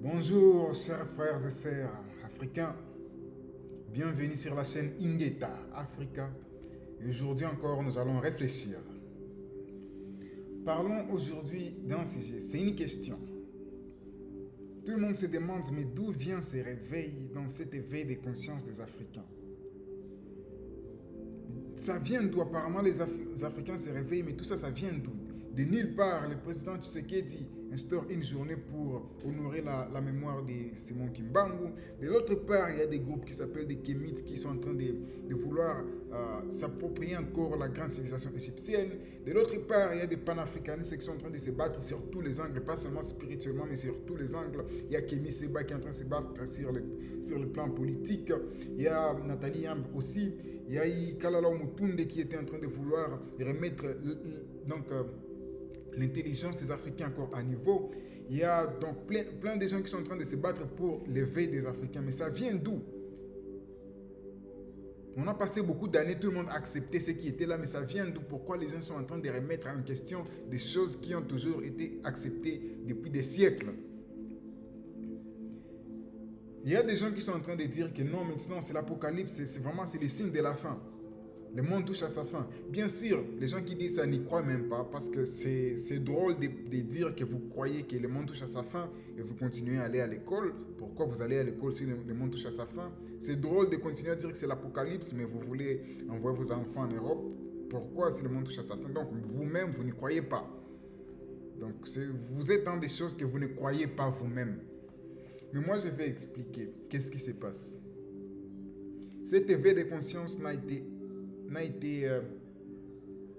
Bonjour chers frères et sœurs africains, bienvenue sur la chaîne Ingeta Africa. Et aujourd'hui encore, nous allons réfléchir. Parlons aujourd'hui d'un sujet, c'est une question. Tout le monde se demande, mais d'où vient ce réveil, donc cet éveil des consciences des Africains? Ça vient d'où? Apparemment les Africains se réveillent, mais tout ça, ça vient d'où? De nulle part, le président Tshisekedi instaure une journée pour honorer la mémoire de Simon Kimbangu. De l'autre part, il y a des groupes qui s'appellent des Kémites qui sont en train de vouloir s'approprier encore la grande civilisation égyptienne. De l'autre part, il y a des panafricanistes qui sont en train de se battre sur tous les angles, pas seulement spirituellement, mais sur tous les angles. Il y a Kémy Seba qui est en train de se battre sur le plan politique. Il y a Nathalie Yamb aussi. Il y a Kalala Mutunde qui était en train de vouloir remettre l'intelligence des Africains encore à niveau. Il y a donc plein de gens qui sont en train de se battre pour l'éveil des Africains. Mais ça vient d'où? On a passé beaucoup d'années, tout le monde a accepté ce qui était là, mais ça vient d'où? Pourquoi les gens sont en train de remettre en question des choses qui ont toujours été acceptées depuis des siècles? Il y a des gens qui sont en train de dire que non, maintenant c'est l'apocalypse, c'est les signes de la fin. Le monde touche à sa fin. Bien sûr, les gens qui disent ça n'y croient même pas parce que c'est drôle de dire que vous croyez que le monde touche à sa fin et vous continuez à aller à l'école. Pourquoi vous allez à l'école si le monde touche à sa fin? C'est drôle de continuer à dire que c'est l'apocalypse, mais vous voulez envoyer vos enfants en Europe. Pourquoi si le monde touche à sa fin? Donc vous-même, vous n'y croyez pas. Donc vous êtes dans des choses que vous ne croyez pas vous-même. Mais moi, je vais expliquer qu'est-ce qui se passe. Cet éveil de conscience n'a été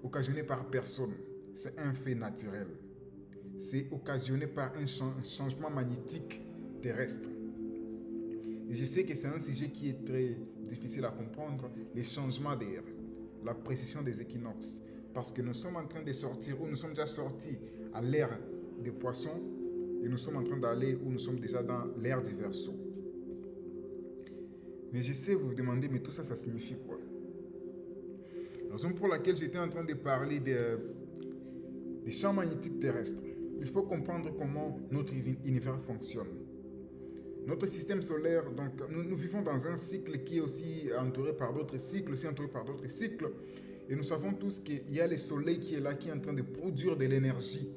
occasionné par personne. C'est un fait naturel. C'est occasionné par un changement magnétique terrestre. Et je sais que c'est un sujet qui est très difficile à comprendre, les changements d'air, la précision des équinoxes. Parce que nous sommes en train de sortir, ou nous sommes déjà sortis à l'ère des poissons, et nous sommes en train d'aller où nous sommes déjà dans l'ère du Verseau. Mais je sais, vous vous demandez, mais tout ça, ça signifie quoi? La raison pour laquelle j'étais en train de parler des champs magnétiques terrestres. Il faut comprendre comment notre univers fonctionne. Notre système solaire, donc nous vivons dans un cycle qui est aussi entouré par d'autres cycles, Et nous savons tous qu'il y a le soleil qui est là, qui est en train de produire de l'énergie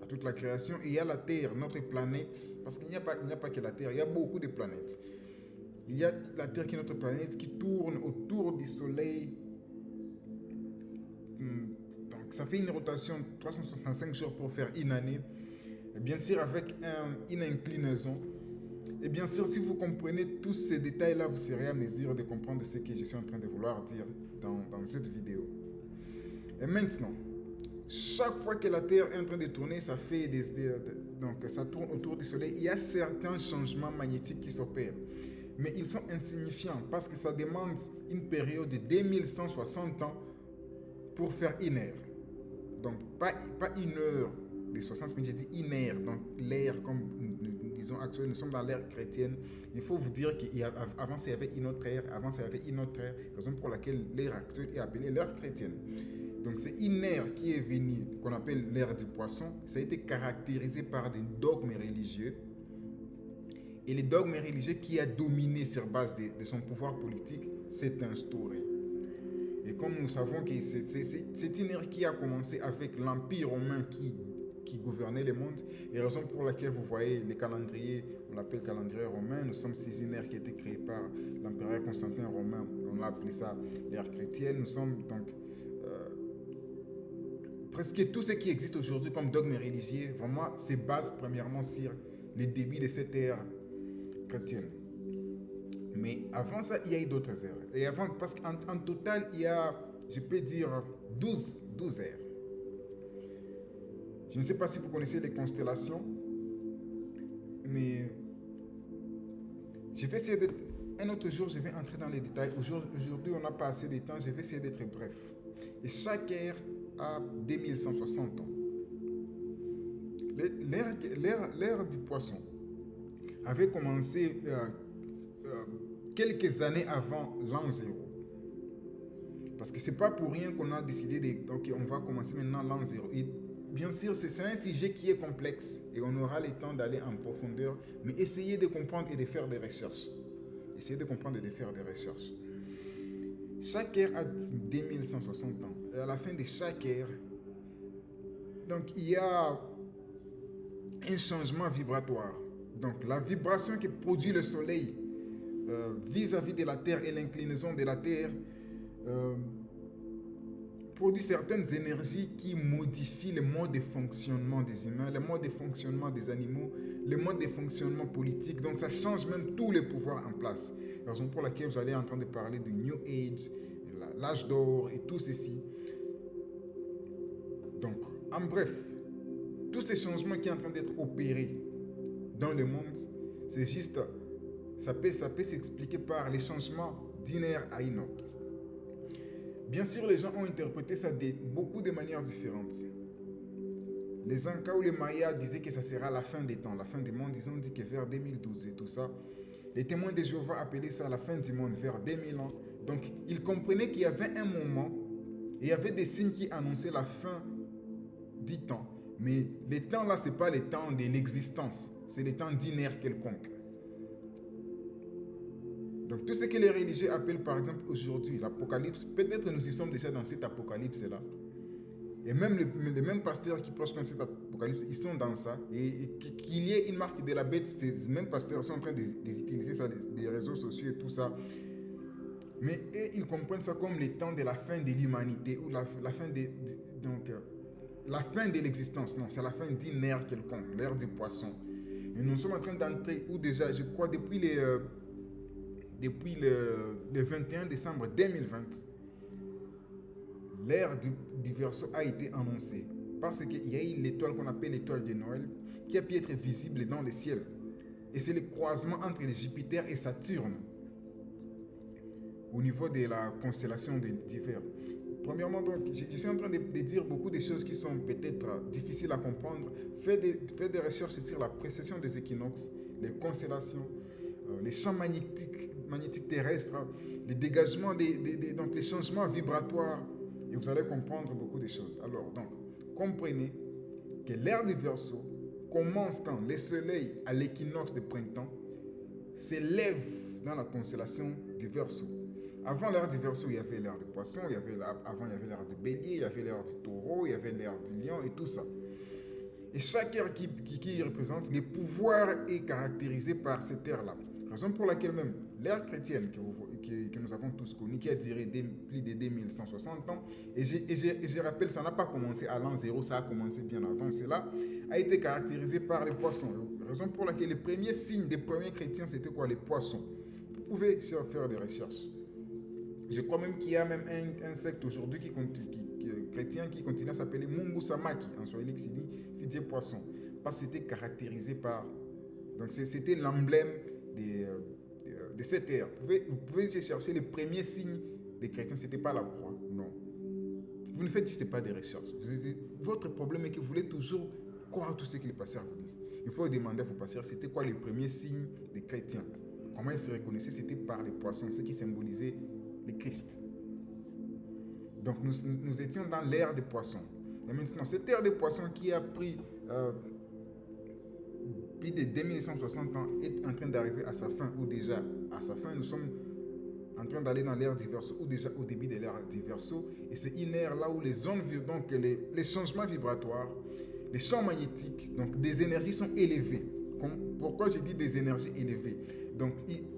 à toute la création. Et il y a la Terre, notre planète, parce qu'il n'y a pas que la Terre, il y a beaucoup de planètes. Il y a la Terre qui est notre planète qui tourne autour du soleil. Donc ça fait une rotation de 365 jours pour faire une année. Et bien sûr avec une inclinaison. Et bien sûr, si vous comprenez tous ces détails-là, vous serez à mesure de comprendre ce que je suis en train de vouloir dire dans cette vidéo. Et maintenant, chaque fois que la Terre est en train de tourner, donc ça tourne autour du Soleil, il y a certains changements magnétiques qui s'opèrent. Mais ils sont insignifiants parce que ça demande une période de 2160 ans pour faire une ère. Donc pas une heure de 60 minutes, j'ai dit une ère. Donc l'ère, comme disons actuellement, nous sommes dans l'ère chrétienne. Il faut vous dire qu'avant il y avait une autre ère, raison pour laquelle l'ère actuelle est appelée l'ère chrétienne. Donc c'est une ère qui est venue, qu'on appelle l'ère du poisson. Ça a été caractérisé par des dogmes religieux. Et les dogmes religieux qui a dominé sur base de son pouvoir politique s'est instauré. Et comme nous savons que c'est une ère qui a commencé avec l'Empire romain qui gouvernait le monde, et raison pour laquelle vous voyez les calendriers, on l'appelle calendrier romain, nous sommes sous une ère qui a été créée par l'empereur Constantin romain, on a appelé ça l'ère chrétienne. Nous sommes donc presque tout ce qui existe aujourd'hui comme dogme religieux, vraiment, se base premièrement sur le début de cette ère chrétienne. Mais avant ça, il y a eu d'autres ères. Et avant, parce qu'en total, il y a, je peux dire, 12 ères. Je ne sais pas si vous connaissez les constellations, mais je vais essayer d'être... Un autre jour, je vais entrer dans les détails. Aujourd'hui, on n'a pas assez de temps, je vais essayer d'être bref. Et chaque ère a 2160 ans. L'ère du poisson avait commencé quelques années avant l'an 0. Parce que c'est pas pour rien qu'on a décidé de... Ok, on va commencer maintenant l'an 0. bien sûr, c'est un sujet qui est complexe et on aura le temps d'aller en profondeur, mais essayez de comprendre et de faire des recherches. Essayez de comprendre et de faire des recherches. Chaque ère a 2160 ans. Et à la fin de chaque ère, donc il y a un changement vibratoire. Donc la vibration que produit le Soleil vis-à-vis de la Terre et l'inclinaison de la Terre produit certaines énergies qui modifient le mode de fonctionnement des humains, le mode de fonctionnement des animaux, le mode de fonctionnement politique. Donc ça change même tous les pouvoirs en place. La raison pour laquelle vous allez entendre parler du New Age, l'âge d'or et tout ceci. Donc, en bref, tous ces changements qui sont en train d'être opérés dans le monde, c'est juste, ça peut s'expliquer par les changements d'une ère à une autre. Bien sûr, les gens ont interprété ça de beaucoup de manières différentes. Les Incas ou les Mayas disaient que ça sera la fin des temps, la fin du monde. Ils ont dit que vers 2012 et tout ça. Les témoins de Jéhovah appelaient ça la fin du monde, vers 2000 ans. Donc, ils comprenaient qu'il y avait un moment, et il y avait des signes qui annonçaient la fin du temps. Mais les temps là, ce n'est pas les temps de l'existence, c'est les temps d'une ère quelconque. Donc tout ce que les religieux appellent par exemple aujourd'hui l'apocalypse, peut-être nous y sommes déjà dans cet apocalypse-là. Et même les mêmes pasteurs qui prêchent contre cet apocalypse, ils sont dans ça. Et qu'il y ait une marque de la bête, ces mêmes pasteurs sont en train d'utiliser ça, des réseaux sociaux et tout ça. Mais eux, ils comprennent ça comme les temps de la fin de l'humanité ou la fin la fin de l'existence. Non, c'est la fin d'une ère quelconque, l'ère du poisson. Et nous sommes en train d'entrer, ou déjà, je crois, depuis le 21 décembre 2020, l'ère du Verseau a été annoncée. Parce qu'il y a eu l'étoile qu'on appelle l'étoile de Noël, qui a pu être visible dans le ciel. Et c'est le croisement entre Jupiter et Saturne, au niveau de la constellation d'hiver. Premièrement, donc, je suis en train de dire beaucoup de choses qui sont peut-être difficiles à comprendre. Faites des recherches sur la précession des équinoxes, les constellations, les champs magnétiques terrestres, les dégagements, donc les changements vibratoires, et vous allez comprendre beaucoup de choses. Alors, donc, comprenez que l'ère du Verseau commence quand le soleil, à l'équinoxe de printemps, s'élève dans la constellation du Verseau. Avant l'ère du Verseau, il y avait l'ère du Poisson, avant il y avait l'ère du Bélier, il y avait l'ère du Taureau, il y avait l'ère du Lion et tout ça. Et chaque ère qui représente, les pouvoirs est caractérisé par cette ère-là. Raison pour laquelle même l'ère chrétienne que nous avons tous connue, qui a duré plus de 2160 ans, et je rappelle, ça n'a pas commencé à l'an 0, ça a commencé bien avant cela, a été caractérisé par les poissons. Raison pour laquelle le premier signe des premiers chrétiens, c'était quoi? Les poissons. Vous pouvez faire des recherches. Je crois même qu'il y a même un secte aujourd'hui chrétien qui continue à s'appeler Mungu Samaki, en swahili qui dit Fidje Poisson. Parce que c'était caractérisé par... Donc c'était l'emblème de cette ère. Vous pouvez chercher les premiers signes des chrétiens, ce n'était pas la croix, non. Vous ne faites juste pas des recherches. Votre problème est que vous voulez toujours croire tout ce que les pasteurs vous disent. Il faut demander à vos pasteurs, c'était quoi les premiers signes des chrétiens? Comment ils se reconnaissaient? C'était par les poissons, ce qui symbolisait le Christ. Donc nous étions dans l'ère des poissons. Et maintenant, cette ère des poissons qui a pris plus de 2160 ans est en train d'arriver à sa fin, ou déjà à sa fin, nous sommes en train d'aller dans l'ère du Verseau, ou déjà au début de l'ère du Verseau. Et c'est une ère là où les ondes, donc les changements vibratoires, les champs magnétiques, donc des énergies sont élevées. Pourquoi j'ai dit des énergies élevées? Donc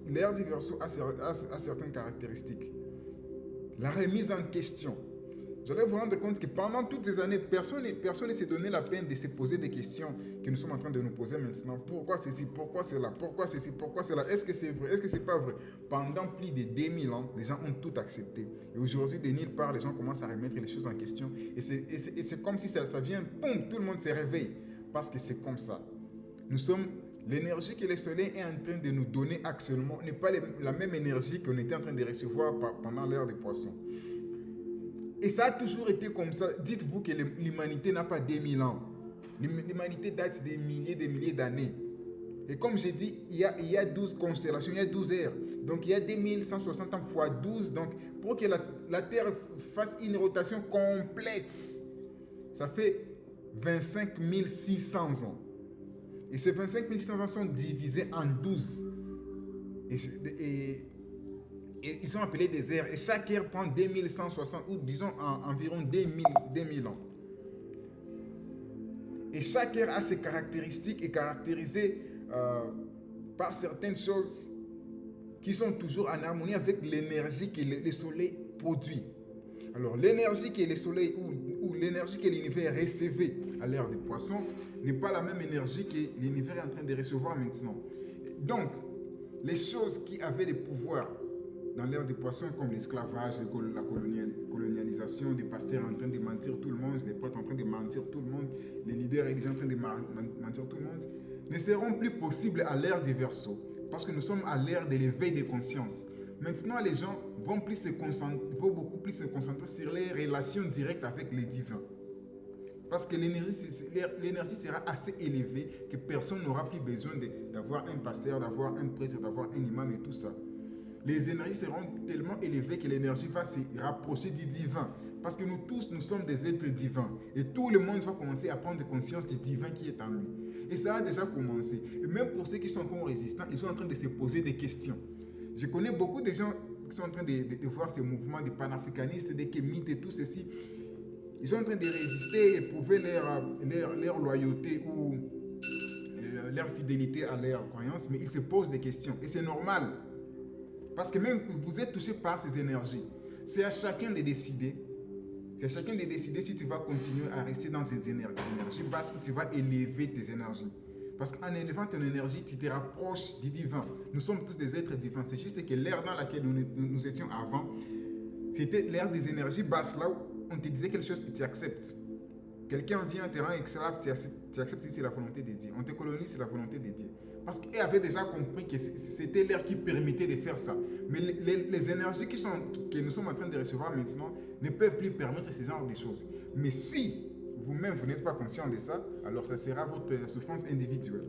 l'ère du Verseau a certaines caractéristiques. La remise en question. Vous allez vous rendre compte que pendant toutes ces années, personne ne s'est donné la peine de se poser des questions que nous sommes en train de nous poser maintenant. Pourquoi ceci? Pourquoi cela? Pourquoi ceci? Pourquoi cela? Est-ce que c'est vrai? Est-ce que c'est pas vrai? Pendant plus de 2000 ans, les gens ont tout accepté. Et aujourd'hui, de nulle part, les gens commencent à remettre les choses en question. Et c'est comme si ça vient, boum, tout le monde se réveille. Parce que c'est comme ça. L'énergie que le soleil est en train de nous donner actuellement n'est pas la même énergie qu'on était en train de recevoir pendant l'ère des poissons. Et ça a toujours été comme ça. Dites-vous que l'humanité n'a pas 2000 ans. L'humanité date des milliers d'années. Et comme j'ai dit, il y a 12 constellations, il y a 12 ères. Donc il y a 2160 ans fois 12. Donc pour que la Terre fasse une rotation complète, ça fait 25 600 ans. Et ces 25 600 ans sont divisés en 12. Et ils sont appelés des ères. Et chaque ère prend 2160 ou disons environ 2000 ans. Et chaque ère a ses caractéristiques et caractérisée par certaines choses qui sont toujours en harmonie avec l'énergie que le soleil produit. Alors l'énergie que le soleil ou l'énergie que l'univers recevait à l'ère des poissons n'est pas la même énergie que l'univers est en train de recevoir maintenant. Donc, les choses qui avaient le pouvoir dans l'ère des poissons, comme l'esclavage, la colonialisation, des pasteurs en train de mentir tout le monde, les potes en train de mentir tout le monde, les leaders religieux en train de mentir tout le monde, ne seront plus possibles à l'ère des Verseaux, parce que nous sommes à l'ère de l'éveil des consciences. Maintenant, les gens vont beaucoup plus se concentrer sur les relations directes avec les divins. Parce que l'énergie sera assez élevée que personne n'aura plus besoin d'avoir un pasteur, d'avoir un prêtre, d'avoir un imam et tout ça. Les énergies seront tellement élevées que l'énergie va se rapprocher du divin. Parce que nous tous, nous sommes des êtres divins. Et tout le monde va commencer à prendre conscience du divin qui est en lui. Et ça a déjà commencé. Et même pour ceux qui sont encore résistants, ils sont en train de se poser des questions. Je connais beaucoup de gens qui sont en train de voir ces mouvements de panafricanistes, des kémites et tout ceci. Ils sont en train de résister et prouver leur loyauté ou leur fidélité à leur croyance, mais ils se posent des questions. Et c'est normal. Parce que même vous êtes touché par ces énergies. C'est à chacun de décider. C'est à chacun de décider si tu vas continuer à rester dans ces énergies basses ou tu vas élever tes énergies. Parce qu'en élevant ton énergie, tu te rapproches du divin. Nous sommes tous des êtres divins. C'est juste que l'ère dans laquelle nous étions avant, c'était l'ère des énergies basses, là où on te disait quelque chose et tu acceptes. Quelqu'un vient, te rend esclave, tu acceptes si c'est la volonté de Dieu. On te colonise, c'est la volonté de Dieu. Parce qu'ils avaient déjà compris que c'était l'ère qui permettait de faire ça. Mais les énergies que nous sommes en train de recevoir maintenant ne peuvent plus permettre ce genre de choses. Mais si vous-même, vous n'êtes pas conscient de ça, alors ça sera votre souffrance individuelle.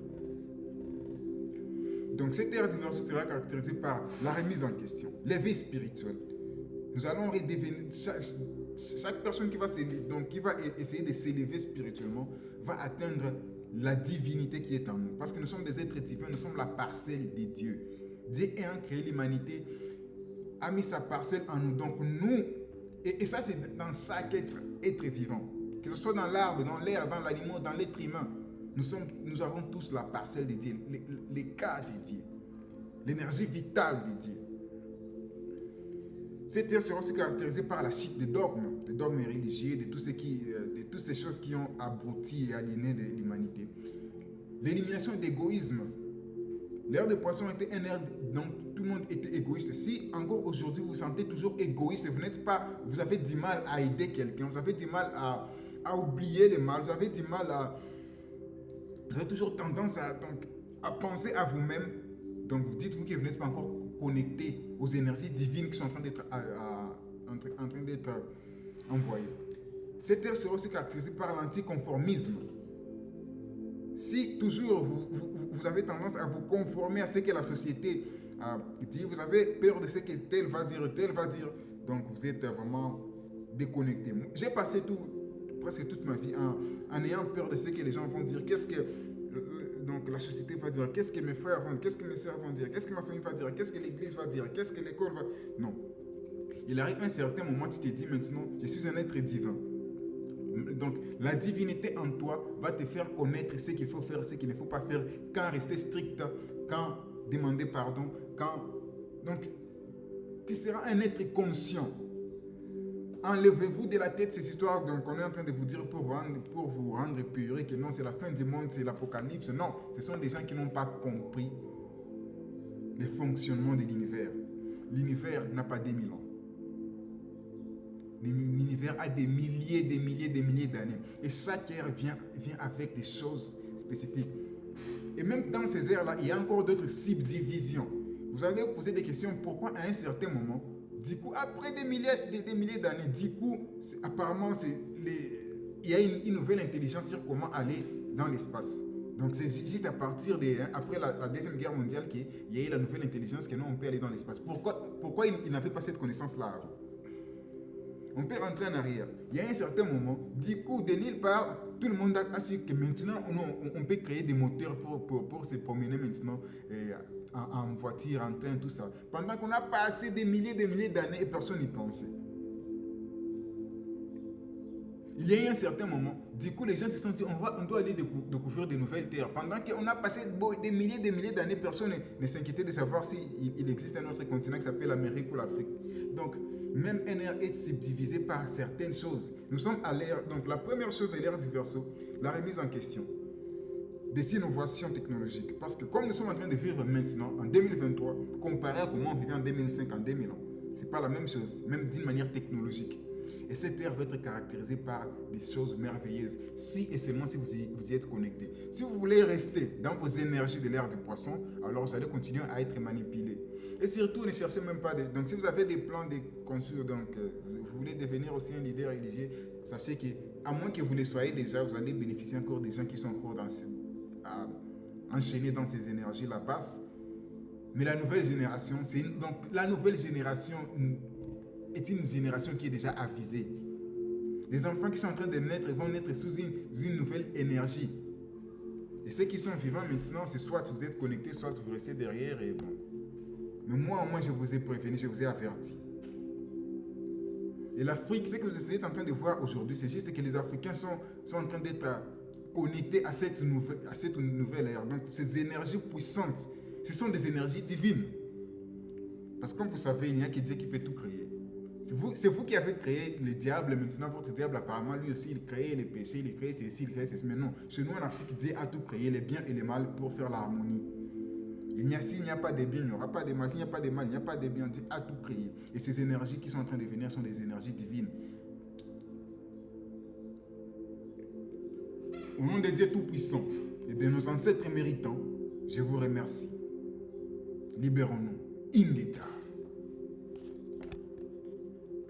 Donc cette ère d'énergie sera caractérisée par la remise en question, l'éveil spirituel. Nous allons redevenir... Chaque personne qui va essayer de s'élever spirituellement va atteindre la divinité qui est en nous. Parce que nous sommes des êtres divins, nous sommes la parcelle de Dieu. Dieu ayant créé l'humanité, a mis sa parcelle en nous. Donc nous, et ça c'est dans chaque être vivant, que ce soit dans l'arbre, dans l'air, dans l'animal, dans l'être humain, nous avons tous la parcelle de Dieu, les cas de Dieu, l'énergie vitale de Dieu. Cette ère sera aussi caractérisée par la chute des dogmes religieux, de toutes ces choses qui ont abruti et aliéné l'humanité. L'élimination d'égoïsme. L'ère des poissons était une ère dont tout le monde était égoïste. Si encore aujourd'hui vous vous sentez toujours égoïste, vous avez du mal à aider quelqu'un, vous avez du mal à oublier le mal, vous avez du mal vous avez toujours tendance à penser à vous-même. Donc dites-vous que vous n'êtes pas encore connecté aux énergies divines qui sont en train d'être envoyées. Cette ère sera aussi caractérisée par l'anticonformisme. Si toujours vous avez tendance à vous conformer à ce que la société dit, vous avez peur de ce que tel va dire, donc vous êtes vraiment déconnecté. J'ai passé presque toute ma vie en ayant peur de ce que les gens vont dire. Qu'est-ce que donc la société va dire? Qu'est-ce que mes frères vont dire? Qu'est-ce que mes sœurs vont dire? Qu'est-ce que ma famille va dire? Qu'est-ce que l'église va dire? Qu'est-ce que l'école va... Non. Il arrive un certain moment, tu te dis maintenant, je suis un être divin. Donc la divinité en toi va te faire connaître ce qu'il faut faire, ce qu'il ne faut pas faire, quand rester strict, quand demander pardon, donc tu seras un être conscient. Enlevez-vous de la tête ces histoires qu'on est en train de vous dire pour vous rendre pur, que non, c'est la fin du monde, c'est l'apocalypse. Non, ce sont des gens qui n'ont pas compris le fonctionnement de l'univers. L'univers n'a pas 2000 ans. L'univers a des milliers d'années. Et chaque ère vient avec des choses spécifiques. Et même dans ces ères-là, il y a encore d'autres subdivisions. Vous allez vous poser des questions, pourquoi à un certain moment, du coup, après des milliers d'années, du coup, apparemment, il y a une nouvelle intelligence sur comment aller dans l'espace. Donc, c'est juste à partir après la Deuxième Guerre mondiale qu'il y a eu la nouvelle intelligence que nous, on peut aller dans l'espace. Pourquoi il n'avait pas cette connaissance-là avant? On peut rentrer en arrière. Il y a un certain moment, du coup, de nulle part, tout le monde a su que maintenant, on peut créer des moteurs pour se promener maintenant en voiture, en train, tout ça. Pendant qu'on a passé des milliers d'années et personne n'y pensait. Il y a eu un certain moment, du coup, les gens se sont dit, on doit aller découvrir de nouvelles terres. Pendant qu'on a passé des milliers d'années, personne ne s'inquiétait de savoir s'il existe un autre continent qui s'appelle l'Amérique ou l'Afrique. Donc, même une ère est subdivisée par certaines choses. Nous sommes à l'ère, donc la première chose de l'ère du Verseau, la remise en question des innovations technologiques. Parce que comme nous sommes en train de vivre maintenant, en 2023, comparé à comment on vivait en 2005, en 2000 ans, c'est pas la même chose, même d'une manière technologique. Et cette ère va être caractérisée par des choses merveilleuses, si et seulement si vous y êtes connecté. Si vous voulez rester dans vos énergies de l'ère du poisson, alors vous allez continuer à être manipulé. Et surtout, ne cherchez même pas donc si vous avez des plans de construire, donc vous voulez devenir aussi un leader religieux, sachez que, à moins que vous le soyez déjà, vous allez bénéficier encore des gens qui sont encore enchaînés dans ces énergies-là basse. Mais la nouvelle génération, donc la nouvelle génération est une génération qui est déjà avisée. Les enfants qui sont en train de naître vont naître sous une nouvelle énergie. Et ceux qui sont vivants maintenant, c'est soit vous êtes connectés, soit vous restez derrière et bon. Mais moi, au moins, je vous ai prévenu, je vous ai averti. Et l'Afrique, ce que vous êtes en train de voir aujourd'hui, c'est juste que les Africains sont en train d'être connectés à cette nouvelle ère. Donc, ces énergies puissantes, ce sont des énergies divines. Parce que comme vous savez, il n'y a que Dieu qui peut tout créer. C'est vous qui avez créé le diable. Maintenant, votre diable, apparemment, lui aussi, il crée les péchés, il crée ceci, il crée ceci. Mais non, chez nous en Afrique, Dieu a tout créé, les biens et les mal, pour faire l'harmonie. S'il n'y a pas de bien, il n'y aura pas de mal. S'il n'y a pas de mal, il n'y a pas de bien. Dieu a tout créé. Et ces énergies qui sont en train de venir sont des énergies divines. Au nom de Dieu Tout-Puissant et de nos ancêtres méritants, je vous remercie. Libérons-nous. Ingeta.